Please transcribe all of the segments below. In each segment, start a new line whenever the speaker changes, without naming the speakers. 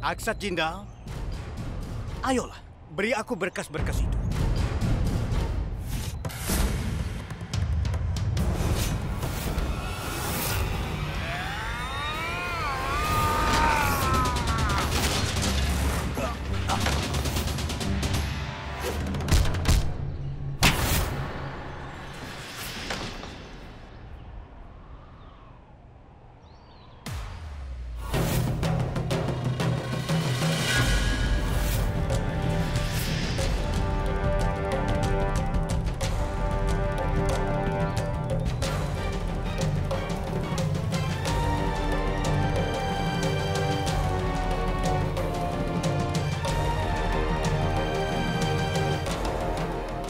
Aksat Jindal, ayolah, beri aku berkas-berkas itu.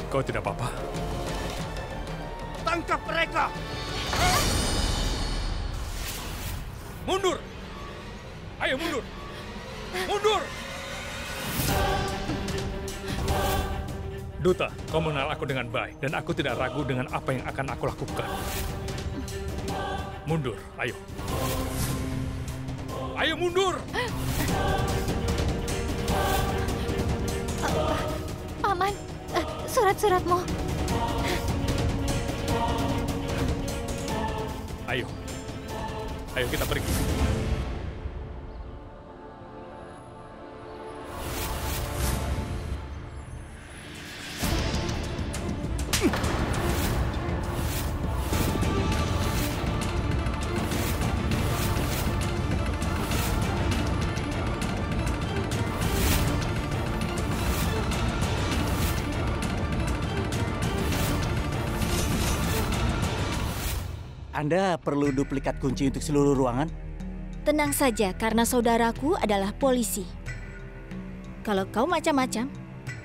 Kau tidak apa-apa?
Tangkap mereka!
Mundur! Ayo mundur! Mundur! Duta, kau mengenal aku dengan baik dan aku tidak ragu dengan apa yang akan aku lakukan. Mundur, ayo. Ayo mundur!
Paman, surat-suratmu.
Ayo. Ayo kita pergi.
Anda perlu duplikat kunci untuk seluruh ruangan?
Tenang saja, karena saudaraku adalah polisi. Kalau kau macam-macam,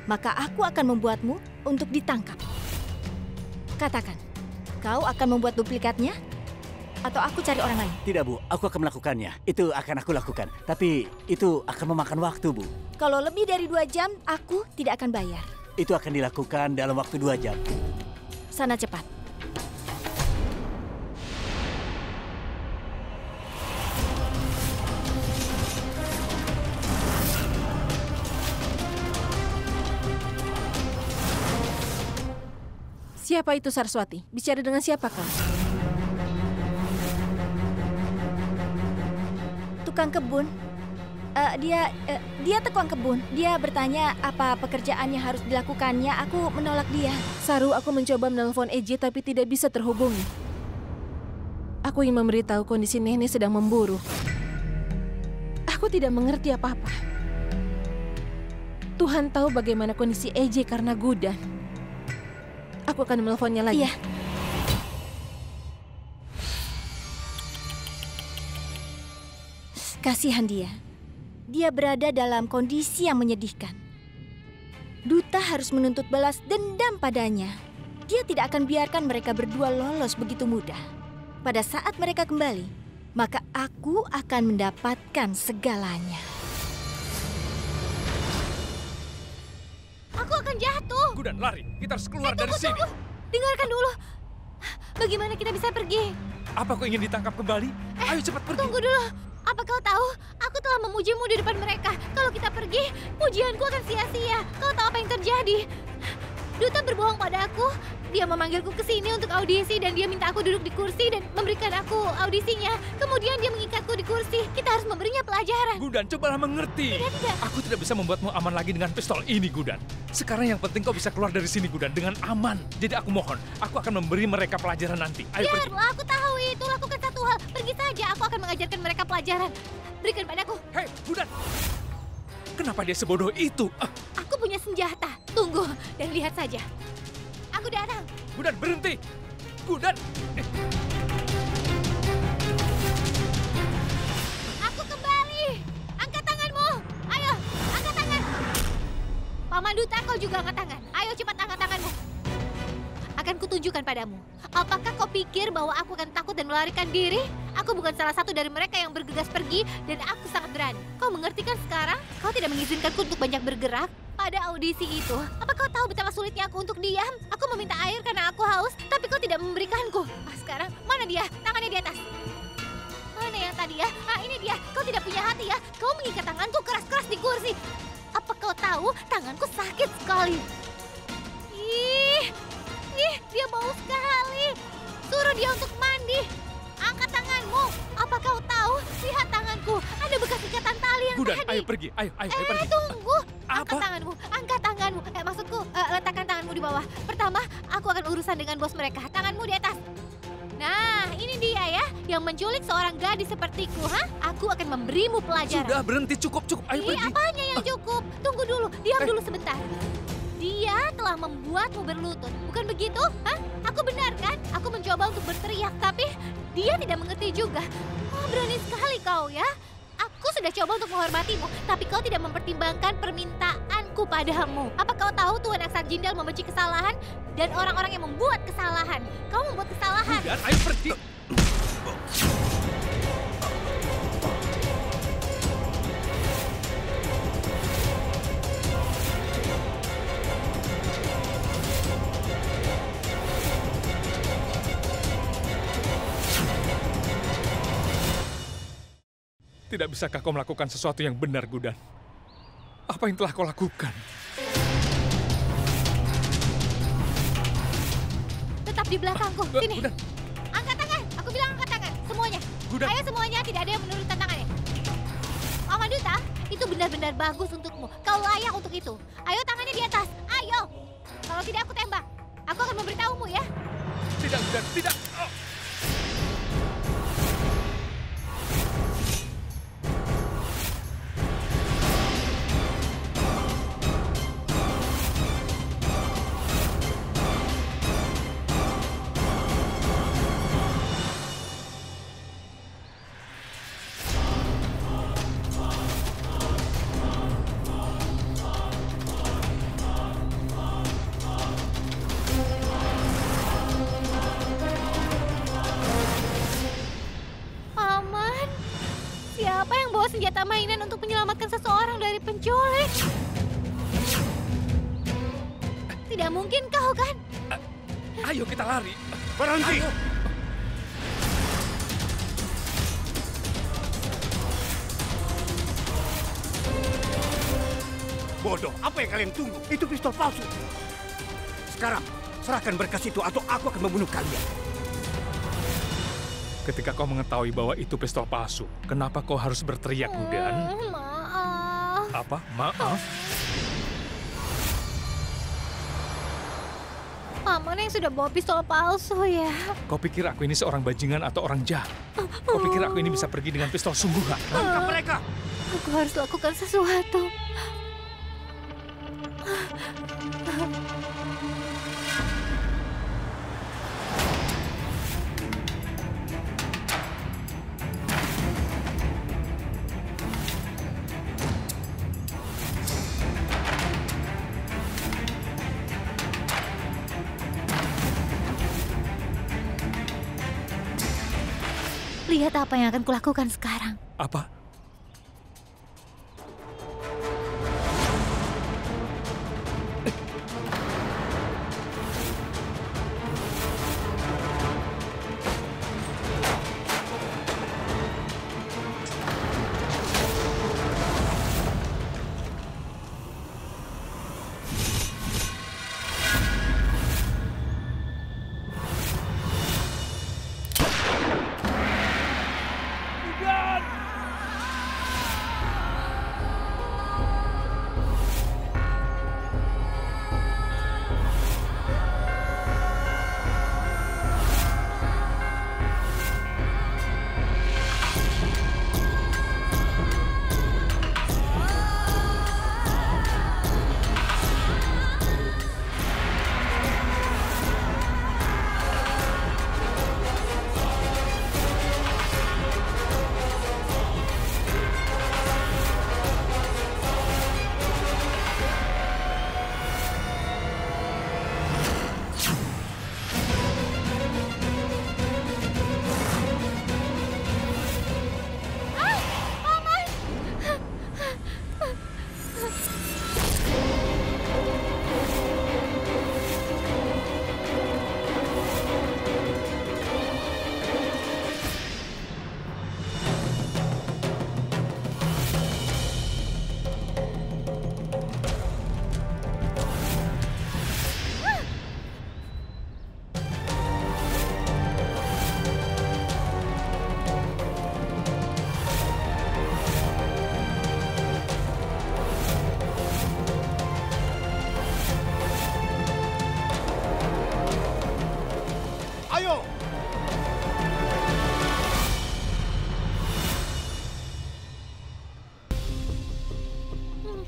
maka aku akan membuatmu untuk ditangkap. Katakan, kau akan membuat duplikatnya? Atau aku cari orang lain?
Tidak, Bu. Aku akan melakukannya. Itu akan aku lakukan. Tapi itu akan memakan waktu, Bu.
Kalau lebih dari 2 jam, aku tidak akan bayar.
Itu akan dilakukan dalam waktu 2 jam.
Sana cepat.
Siapa itu Saraswati? Bicara dengan siapa kau?
Tukang kebun. Dia tukang kebun. Dia bertanya apa pekerjaan yang harus dilakukannya. Aku menolak dia.
Saru, aku mencoba menelpon EJ tapi tidak bisa terhubungi. Aku ingin memberitahu kondisi nenek sedang memburu. Aku tidak mengerti apa-apa. Tuhan tahu bagaimana kondisi EJ karena Gudan. Aku akan menelponnya lagi.
Iya. Kasihan dia. Dia berada dalam kondisi yang menyedihkan. Duta harus menuntut balas dendam padanya. Dia tidak akan biarkan mereka berdua lolos begitu mudah. Pada saat mereka kembali, maka aku akan mendapatkan segalanya. Aku akan jatuh.
Gudan, lari. Kita harus keluar dari sini.
Tunggu. Dengarkan dulu. Bagaimana kita bisa pergi?
Apa kau ingin ditangkap kembali? Ayo cepat pergi.
Tunggu dulu. Apa kau tahu? Aku telah memujimu di depan mereka. Kalau kita pergi, pujianku akan sia-sia. Kau tahu apa yang terjadi? Duta berbohong pada aku. Dia memanggilku ke sini untuk audisi dan dia minta aku duduk di kursi dan memberikan aku audisinya. Kemudian dia mengikatku di kursi. Kita harus memberinya pelajaran.
Gudan, cobalah mengerti.
Tidak.
Aku tidak bisa membuatmu aman lagi dengan pistol ini, Gudan. Sekarang yang penting kau bisa keluar dari sini, Gudan, dengan aman. Jadi aku mohon, aku akan memberi mereka pelajaran nanti. Ayo pergi.
Biarlah, aku tahu itu. Lakukan satu hal. Pergi saja, aku akan mengajarkan mereka pelajaran. Berikan padaku.
Hei, Gudan. Kenapa dia sebodoh itu?
Aku punya senjata. Tunggu dan lihat saja. Aku datang.
Gudan, berhenti. Gudan.
Aku kembali. Angkat tanganmu. Ayo, angkat tangan. Paman Duta, kau juga angkat tangan. Ayo cepat angkat tanganmu. Akan kutunjukkan padamu. Apakah kau pikir bahwa aku akan takut dan melarikan diri? Aku bukan salah satu dari mereka yang bergegas pergi dan aku sangat berani. Kau mengerti kan sekarang? Kau tidak mengizinkanku untuk banyak bergerak. Pada audisi itu, apa kau tahu betapa sulitnya aku untuk diam? Aku meminta air karena aku haus, tapi kau tidak memberikanku. Sekarang, mana dia? Tangannya di atas. Mana yang tadi dia? Ini dia. Kau tidak punya hati ya? Kau mengikat tanganku keras-keras di kursi. Apa kau tahu tanganku sakit sekali? Ih, dia bau sekali. Suruh dia untuk mandi. Angkat tanganmu. Apa kau tahu? Lihat tanganku. Ada bekas ikatan tali yang
Gudan,
tadi.
ayo pergi. Ayo pergi.
Tunggu. Angkat
Apa?
tanganmu. Angkat tanganmu. Maksudku, letakkan tanganmu di bawah. Pertama, aku akan urusan dengan bos mereka. Tanganmu di atas. Nah, ini dia ya, yang menculik seorang gadis sepertiku, Aku akan memberimu pelajaran.
Sudah, berhenti. Cukup. Ayo pergi.
Apanya yang cukup? Tunggu dulu, diam dulu sebentar. Dia telah membuatmu berlutut, bukan begitu? Aku benar kan? Aku mencoba untuk berteriak, tapi dia tidak mengerti juga. Oh, berani sekali kau ya. Aku sudah coba untuk menghormatimu, tapi kau tidak mempertimbangkan permintaanku padamu. Apa kau tahu Tuan Aksar Jindal membenci kesalahan dan orang-orang yang membuat kesalahan? Kau membuat kesalahan.
Gudan, ayo pergi. Tidak bisakah kau melakukan sesuatu yang benar, Gudan? Apa yang telah kau lakukan?
Tetap di belakangku. Sini.
Gudan.
Angkat tangan. Aku bilang angkat tangan. Semuanya.
Gudan.
Ayo semuanya. Tidak ada yang menurunkan tangannya. Paman Duta, itu benar-benar bagus untukmu. Kau layak untuk itu. Ayo tangannya di atas. Ayo. Kalau tidak aku tembak. Aku akan memberitahumu ya.
Tidak, Gudan. Tidak. Oh.
Paman, siapa yang bawa senjata mainan untuk menyelamatkan seseorang dari penculik? Tidak mungkin kau kan?
Ayo kita lari.
Berhenti!
Ayo.
Bodoh, apa yang kalian tunggu? Itu pistol palsu. Sekarang, serahkan berkas itu atau aku akan membunuh kalian.
Ketika kau mengetahui bahwa itu pistol palsu, kenapa kau harus berteriak, Gudan?
Maaf.
Apa? Maaf?
Paman yang sudah bawa pistol palsu ya.
Kau pikir aku ini seorang bajingan atau orang jahat? Kau pikir aku ini bisa pergi dengan pistol sungguhan?
Tangkap mereka!
Aku harus lakukan sesuatu. Lihat apa yang akan kulakukan sekarang.
Apa?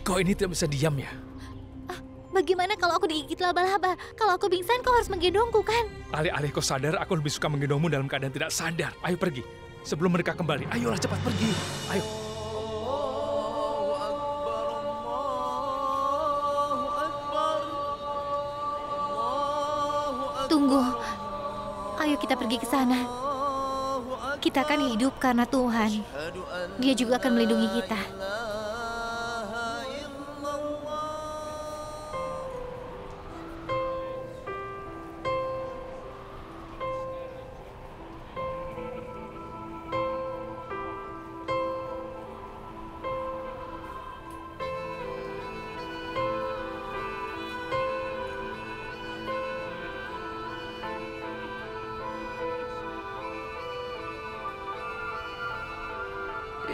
Kau ini tidak bisa diam ya?
Bagaimana kalau aku digigit laba-laba? Kalau aku pingsan, kau harus menggendongku, kan?
Alih-alih kau sadar, aku lebih suka menggendongmu dalam keadaan tidak sadar. Ayo pergi. Sebelum mereka kembali, ayolah cepat pergi. Ayo.
Tunggu. Ayo kita pergi ke sana. Kita akan hidup karena Tuhan. Dia juga akan melindungi kita.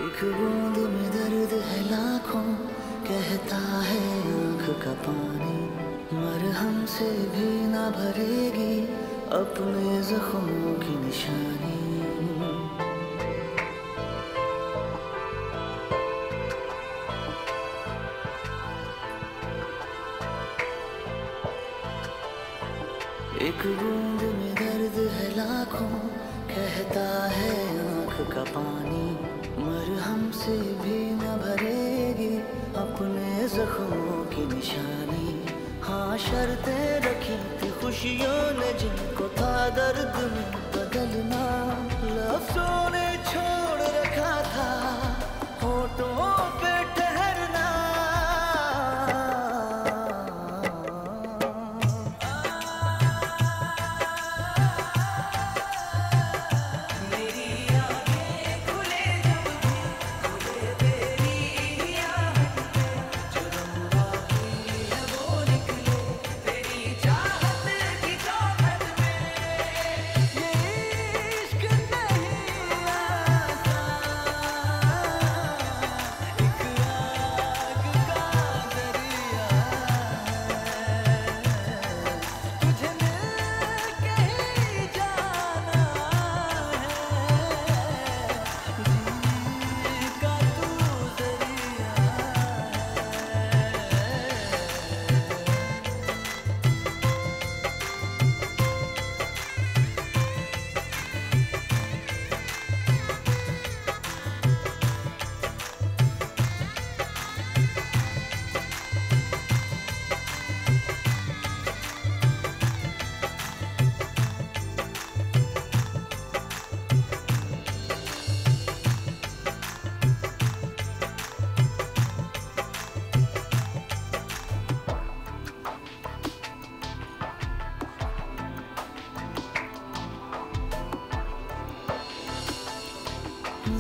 एक बूंद में दर्द है लाखों, कहता है आँख का पानी, मरहम से भी ना भरेगी अपने जख्मों की निशानी। एक बूंद में दर्द है लाखों, कहता है आँख का पानी, मरहम से भी न भरेगी अपने जख्मों की निशानी। हाँ शर्तें रखी थी खुशियों ने जिनको था दर्द में बदलना, लफ्जों ने छोड़ रखा था होठों पे ठहरना।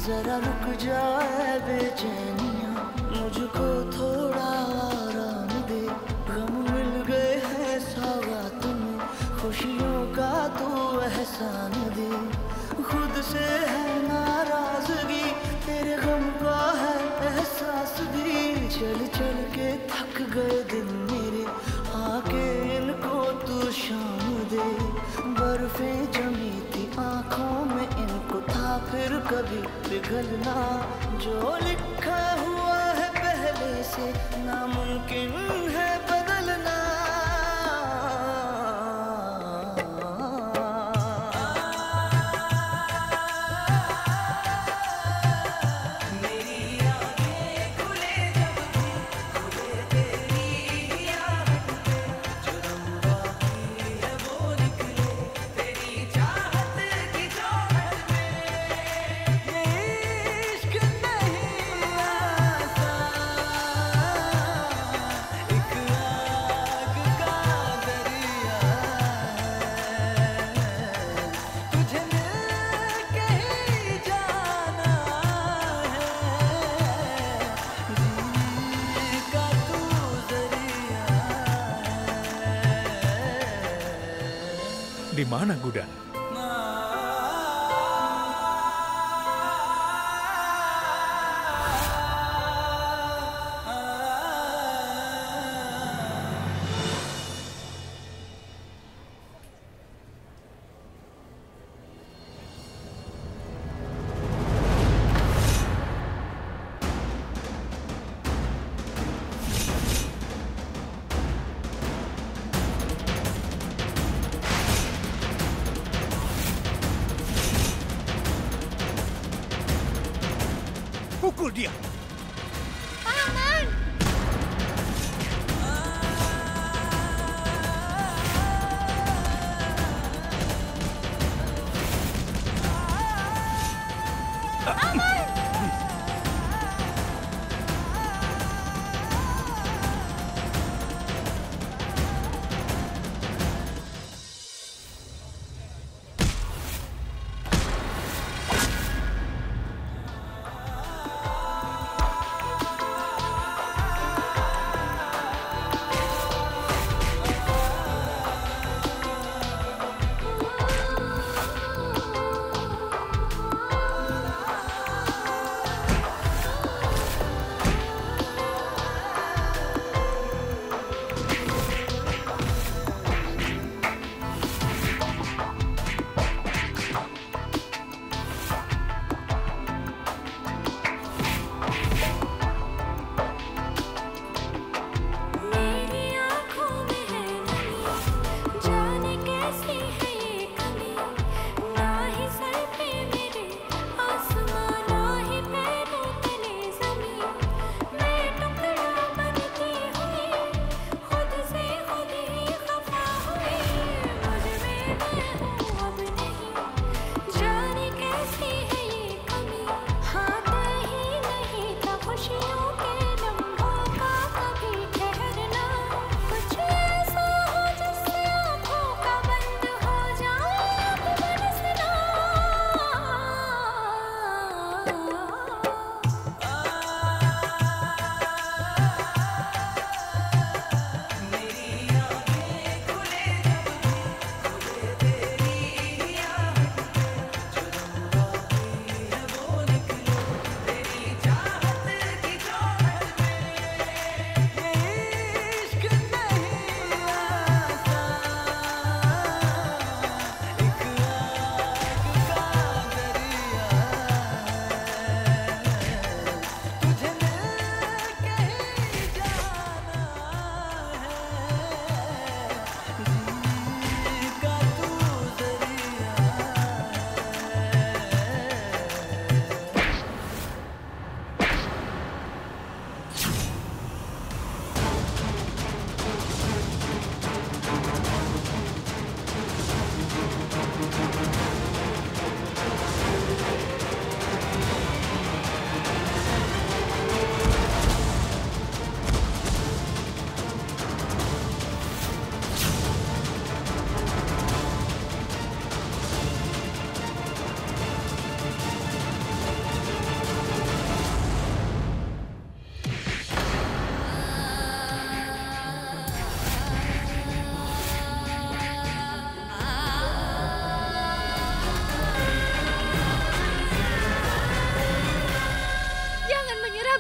जरा रुक जाए बेचैनियाँ, मुझको थोड़ा आराम दे, गम मिल गए हैं सौगात में, खुशियों का तू एहसान दे। खुद से है नाराजगी, तेरे गम का है एहसास भी, चल चल के थक गए दिन मेरे, आके इनको तू शाम दे। बर्फें जमी थी आँखों में, इनको था फिर कभी पिघलना, जो लिखा हुआ है पहले से नामुमकिन है बदलना।
Di mana Gudan?
Pukul dia.
Paman!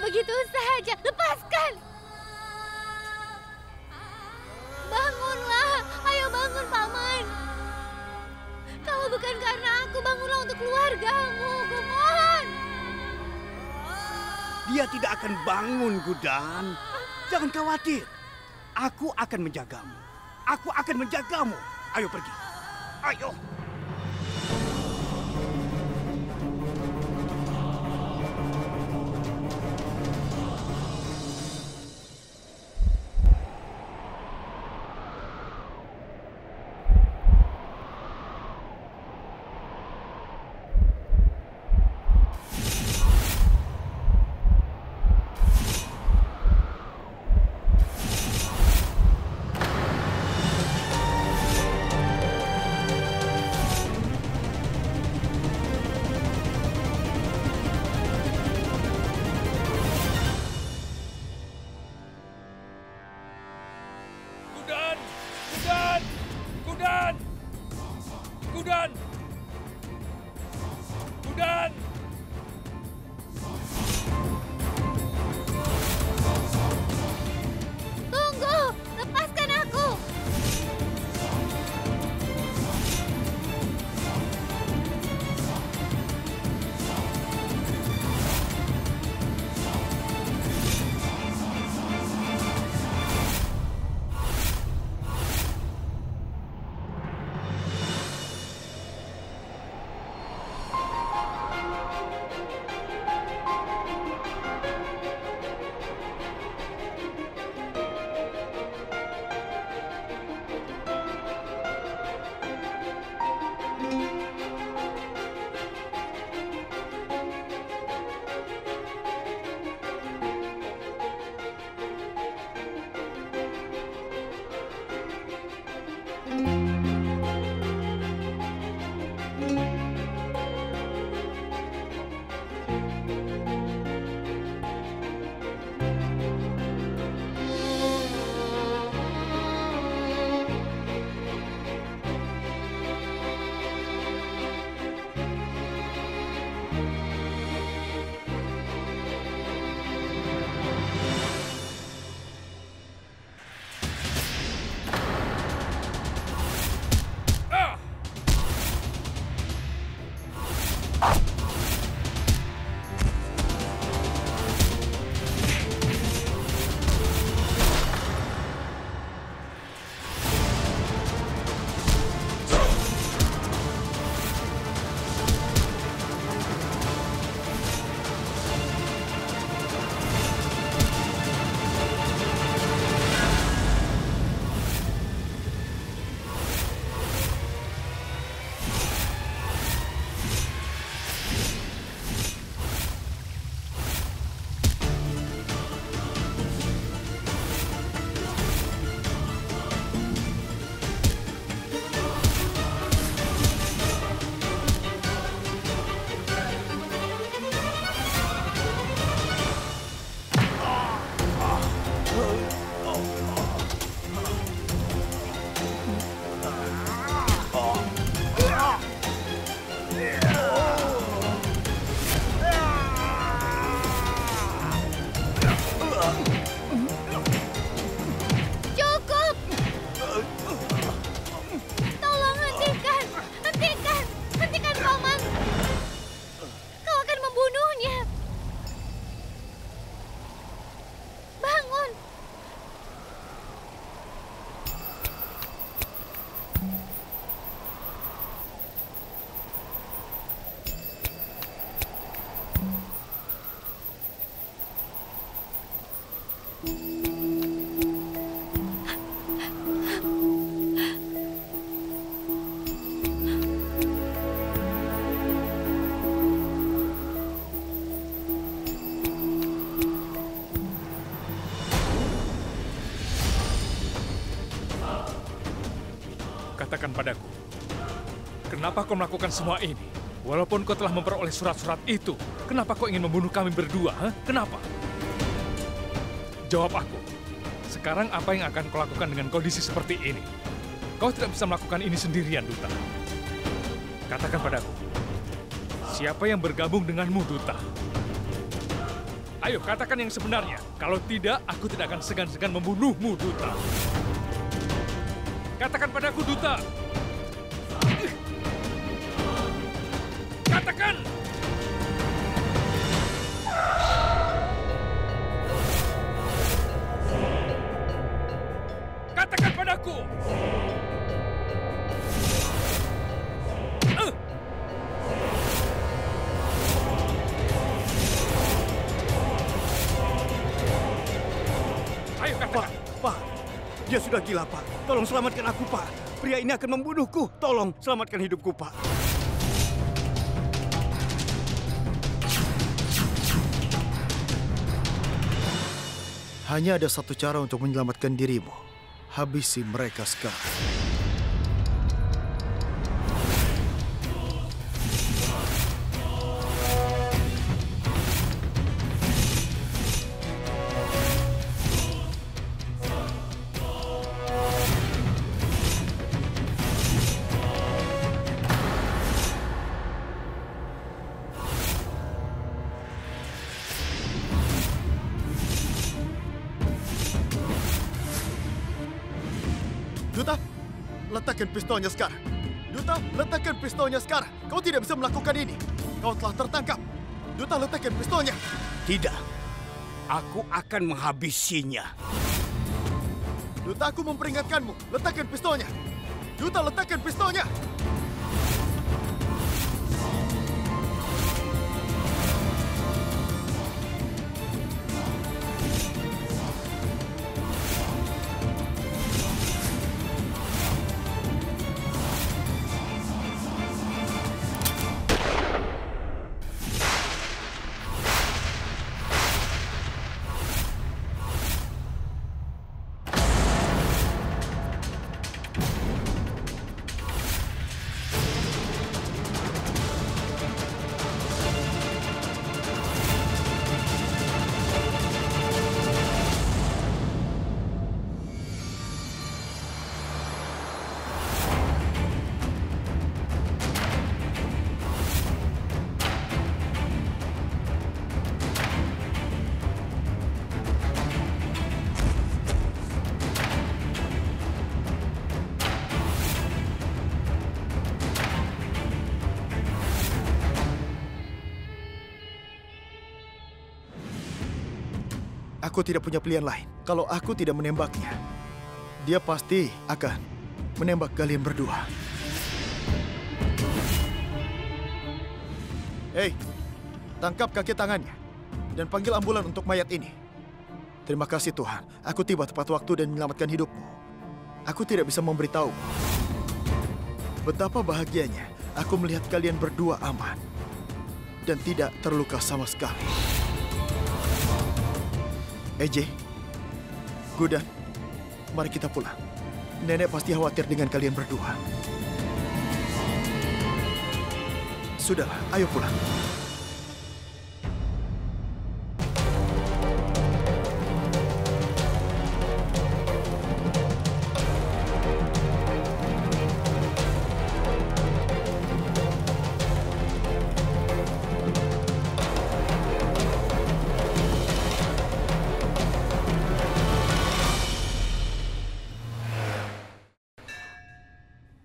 Begitu saja, lepaskan! Bangunlah, ayo bangun Paman. Kalau bukan karena aku, bangunlah untuk keluargamu, kumohon.
Dia tidak akan bangun, Gudan. Jangan khawatir. Aku akan menjagamu. Aku akan menjagamu. Ayo pergi. Ayo.
katakan padaku, kenapa kau melakukan semua ini? Walaupun kau telah memperoleh surat-surat itu, kenapa kau ingin membunuh kami berdua? Kenapa? Jawab aku. Sekarang apa yang akan kau lakukan dengan kondisi seperti ini? Kau tidak bisa melakukan ini sendirian, Duta. Katakan padaku, siapa yang bergabung denganmu, Duta? Ayo, katakan yang sebenarnya. Kalau tidak, aku tidak akan segan-segan membunuhmu, Duta. Katakan padaku, Duta. Katakan! Katakan padaku! Ayo katakan.
Pak, dia sudah gila, Pak. Tolong selamatkan aku, Pak. Pria ini akan membunuhku. Tolong selamatkan hidupku, Pak.
Hanya ada satu cara untuk menyelamatkan dirimu. Habisi mereka sekarang. Duta, letakkan pistolnya sekarang. Duta, letakkan pistolnya sekarang. Kau tidak bisa melakukan ini. Kau telah tertangkap. Duta, letakkan pistolnya.
Tidak. Aku akan menghabisinya.
Duta, aku memperingatkanmu. Letakkan pistolnya. Duta, letakkan pistolnya. Aku tidak punya pilihan lain. Kalau aku tidak menembaknya, dia pasti akan menembak kalian berdua. Hei, tangkap kaki tangannya dan panggil ambulan untuk mayat ini. Terima kasih Tuhan, aku tiba tepat waktu dan menyelamatkan hidupmu. Aku tidak bisa memberitahu betapa bahagianya aku melihat kalian berdua aman dan tidak terluka sama sekali. EJ, Gudan, mari kita pulang. Nenek pasti khawatir dengan kalian berdua. Sudahlah, ayo pulang.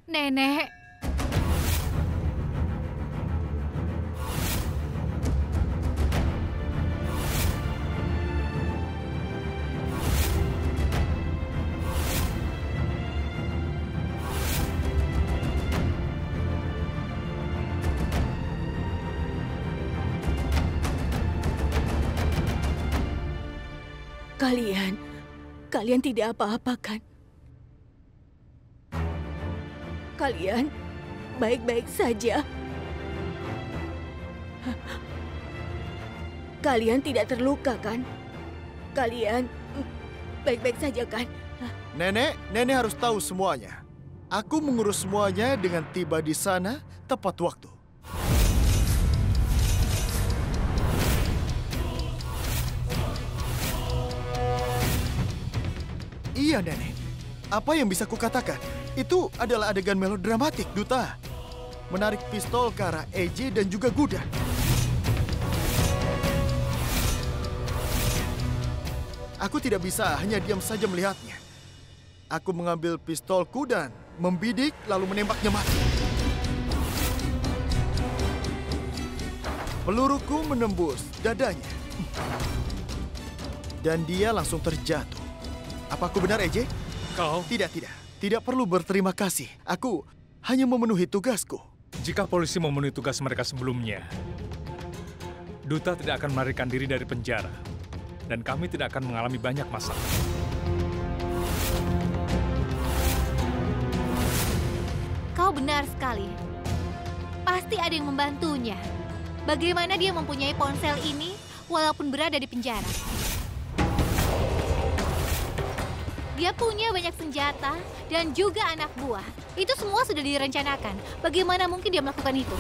Nenek.
Kalian tidak apa-apa kan? Kalian baik-baik saja. Kalian tidak terluka kan? Kalian baik-baik saja kan?
Nenek harus tahu semuanya. Aku mengurus semuanya dengan tiba di sana tepat waktu. Iya, Nenek. Apa yang bisa kukatakan? Itu adalah adegan melodramatik, Duta. Menarik pistol ke arah AJ dan juga Gudan. Aku tidak bisa hanya diam saja melihatnya. Aku mengambil pistolku dan membidik lalu menembaknya mati. Peluruku menembus dadanya. Dan dia langsung terjatuh. Apa aku benar, AJ?
Kau?
Tidak. Tidak perlu berterima kasih. Aku hanya memenuhi tugasku.
Jika polisi memenuhi tugas mereka sebelumnya, Duta tidak akan melarikan diri dari penjara. Dan kami tidak akan mengalami banyak masalah.
Kau benar sekali. Pasti ada yang membantunya. Bagaimana dia mempunyai ponsel ini walaupun berada di penjara? Dia punya banyak senjata dan juga anak buah. Itu semua sudah direncanakan. Bagaimana mungkin dia melakukan itu?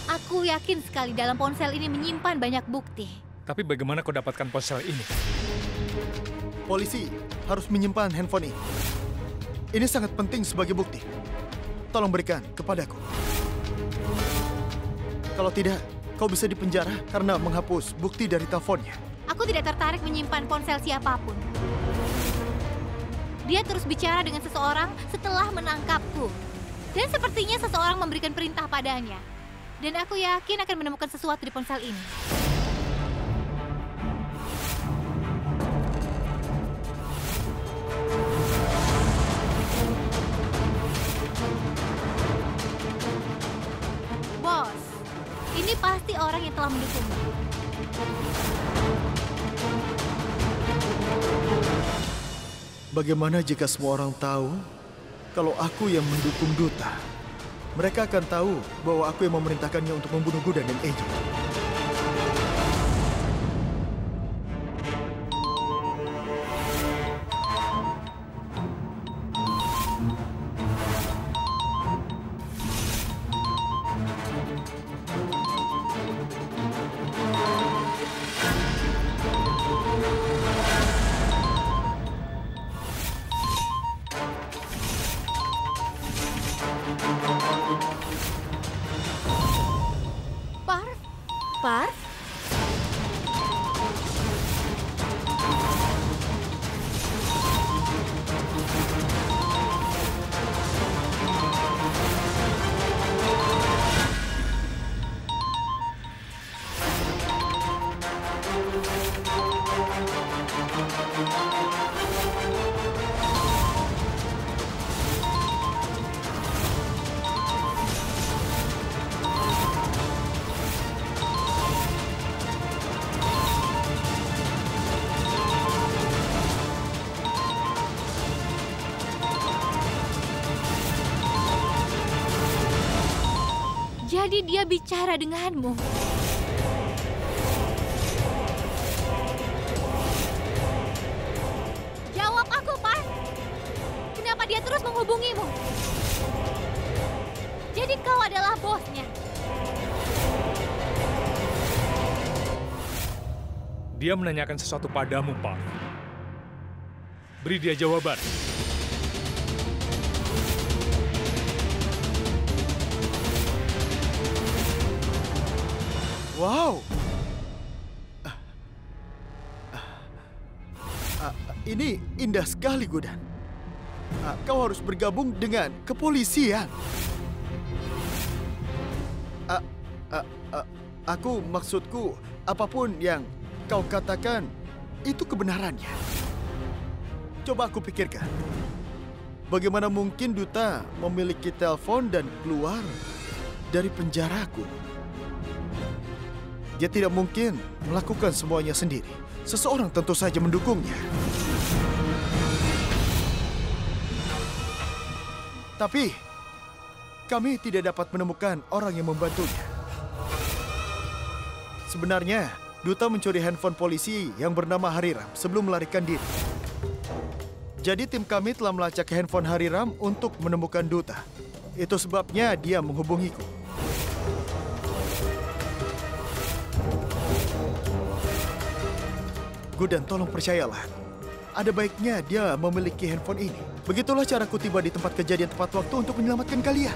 Aku yakin sekali dalam ponsel ini menyimpan banyak bukti.
Tapi bagaimana kau dapatkan ponsel ini?
Polisi harus menyimpan handphone ini. Ini sangat penting sebagai bukti. Tolong berikan kepadaku. Kalau tidak, kau bisa dipenjara karena menghapus bukti dari teleponnya.
Aku tidak tertarik menyimpan ponsel siapapun. Dia terus bicara dengan seseorang setelah menangkapku. Dan sepertinya seseorang memberikan perintah padanya. Dan aku yakin akan menemukan sesuatu di ponsel ini. Bos, ini pasti orang yang telah mendukungmu.
Bagaimana jika semua orang tahu kalau aku yang mendukung Duta? Mereka akan tahu bahwa aku yang memerintahkannya untuk membunuh Gudan dan AJ.
Parv?
Jadi dia bicara denganmu. Jawab aku, Parv. Kenapa dia terus menghubungimu? Jadi kau adalah bosnya.
Dia menanyakan sesuatu padamu, Parv. Beri dia jawaban.
Wow. Ini indah sekali, Gudan. Kau harus bergabung dengan kepolisian. Maksudku, apapun yang kau katakan, itu kebenarannya. Coba aku pikirkan. Bagaimana mungkin Duta memiliki telepon dan keluar dari penjaraku? Dia tidak mungkin melakukan semuanya sendiri. Seseorang tentu saja mendukungnya. Tapi kami tidak dapat menemukan orang yang membantunya. Sebenarnya, Duta mencuri handphone polisi yang bernama Hariram sebelum melarikan diri. Jadi tim kami telah melacak handphone Hariram untuk menemukan Duta. Itu sebabnya dia menghubungiku. Gudan, tolong percayalah. Ada baiknya dia memiliki handphone ini. Begitulah caraku tiba di tempat kejadian tepat waktu untuk menyelamatkan kalian.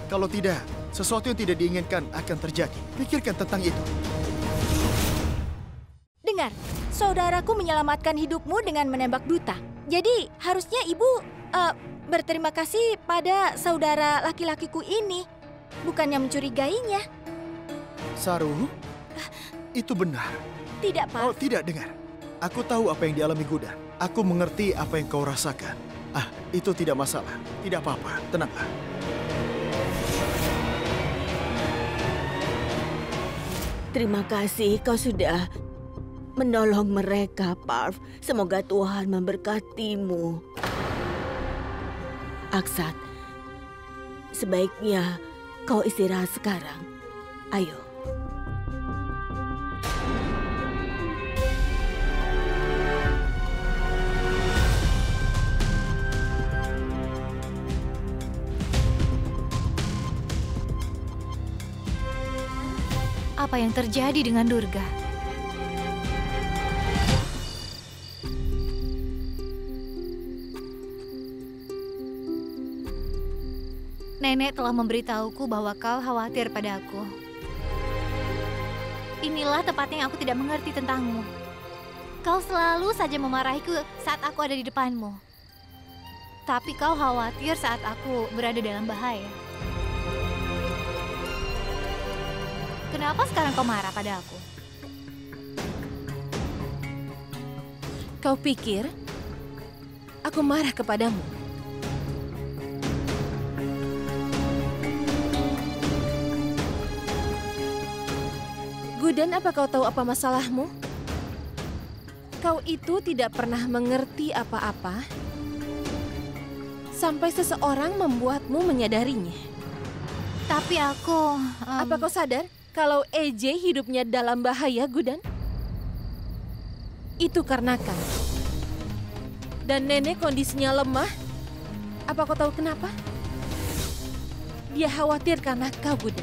Kalau tidak, sesuatu yang tidak diinginkan akan terjadi. Pikirkan tentang itu.
Dengar, saudaraku menyelamatkan hidupmu dengan menembak Duta. Jadi harusnya ibu berterima kasih pada saudara laki-lakiku ini, bukannya mencurigainya.
Saru, itu benar.
Tidak, Pak.
Oh, tidak, dengar. Aku tahu apa yang dialami Gudan. Aku mengerti apa yang kau rasakan. Itu tidak masalah. Tidak apa-apa, tenanglah.
Terima kasih kau sudah menolong mereka, Parv. Semoga Tuhan memberkatimu. Aksat, sebaiknya kau istirahat sekarang. Ayo.
Apa yang terjadi dengan Durga? Nenek telah memberitahuku bahwa kau khawatir padaku. Inilah tepatnya yang aku tidak mengerti tentangmu. Kau selalu saja memarahiku saat aku ada di depanmu. Tapi kau khawatir saat aku berada dalam bahaya. Kenapa sekarang kau marah pada aku?
Kau pikir aku marah kepadamu? Gudan, apa kau tahu apa masalahmu? Kau itu tidak pernah mengerti apa-apa sampai seseorang membuatmu menyadarinya.
Tapi aku...
Apa kau sadar kalau EJ hidupnya dalam bahaya, Gudan? Itu karena kau. Dan nenek kondisinya lemah. Apa kau tahu kenapa? Dia khawatir karena kau, Gudan.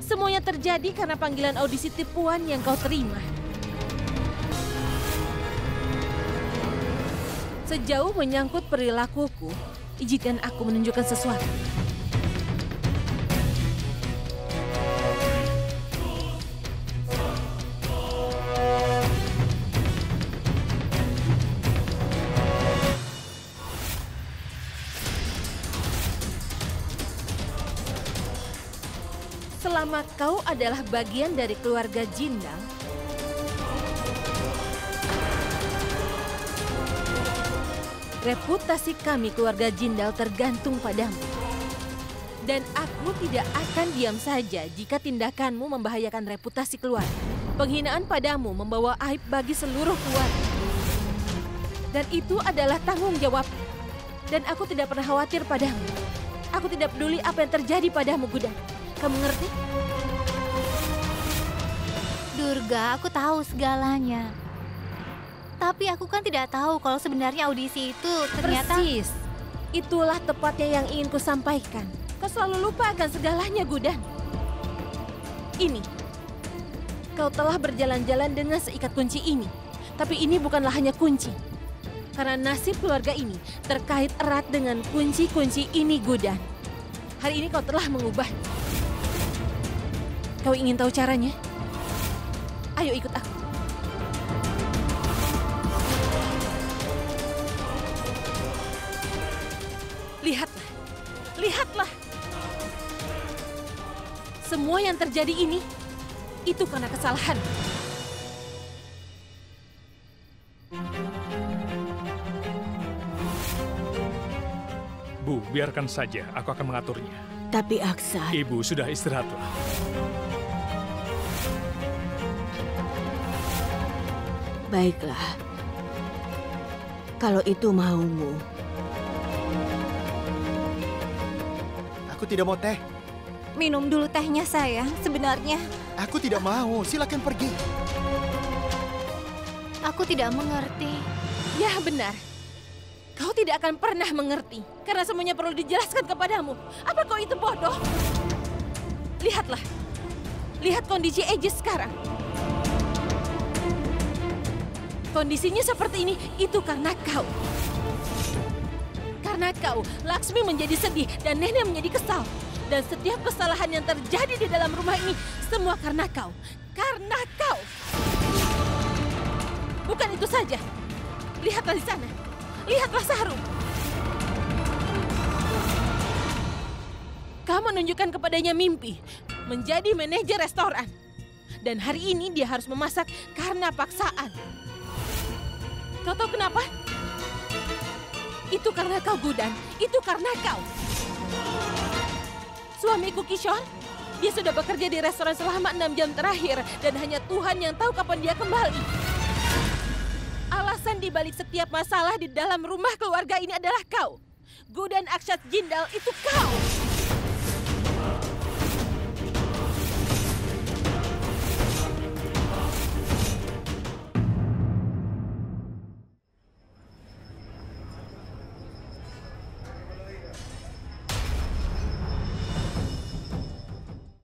Semuanya terjadi karena panggilan audisi tipuan yang kau terima. Sejauh menyangkut perilakuku, izinkan aku menunjukkan sesuatu. Selama kau adalah bagian dari keluarga Jindal, reputasi kami keluarga Jindal tergantung padamu. Dan aku tidak akan diam saja jika tindakanmu membahayakan reputasi keluarga. Penghinaan padamu membawa aib bagi seluruh keluarga. Dan itu adalah tanggung jawab. Dan aku tidak pernah khawatir padamu. Aku tidak peduli apa yang terjadi padamu, Gudan. Kamu ngerti?
Durga, aku tahu segalanya. Tapi aku kan tidak tahu kalau sebenarnya audisi itu ternyata...
Persis. Itulah tepatnya yang ingin ku sampaikan. Kau selalu lupa akan segalanya, Gudan. Ini. Kau telah berjalan-jalan dengan seikat kunci ini. Tapi ini bukanlah hanya kunci. Karena nasib keluarga ini terkait erat dengan kunci-kunci ini, Gudan. Hari ini kau telah mengubahnya. Kau ingin tahu caranya? Ayo ikut aku. Lihatlah. Lihatlah. Semua yang terjadi ini, itu karena kesalahan.
Bu, biarkan saja. Aku akan mengaturnya.
Tapi Aksat...
Ibu, sudah istirahatlah.
Baiklah. Kalau itu maumu.
Aku tidak mau teh.
Minum dulu tehnya sayang, sebenarnya.
Aku tidak mau, silakan pergi.
Aku tidak mengerti.
Ya benar. Kau tidak akan pernah mengerti. Karena semuanya perlu dijelaskan kepadamu. Apa kau itu bodoh? Lihatlah. Lihat kondisi Aegis sekarang. Kondisinya seperti ini, itu karena kau. Karena kau, Laksmi menjadi sedih dan Nenek menjadi kesal. Dan setiap kesalahan yang terjadi di dalam rumah ini, semua karena kau. Karena kau. Bukan itu saja. Lihatlah di sana. Lihatlah Sahrul. Kau menunjukkan kepadanya mimpi. Menjadi manajer restoran. Dan hari ini dia harus memasak karena paksaan. Kau tahu kenapa? Itu karena kau, Gudan. Itu karena kau. Suamiku Kishore, dia sudah bekerja di restoran selama 6 jam terakhir. Dan hanya Tuhan yang tahu kapan dia kembali. Alasan dibalik setiap masalah di dalam rumah keluarga ini adalah kau. Gudan Akshat Jindal itu kau.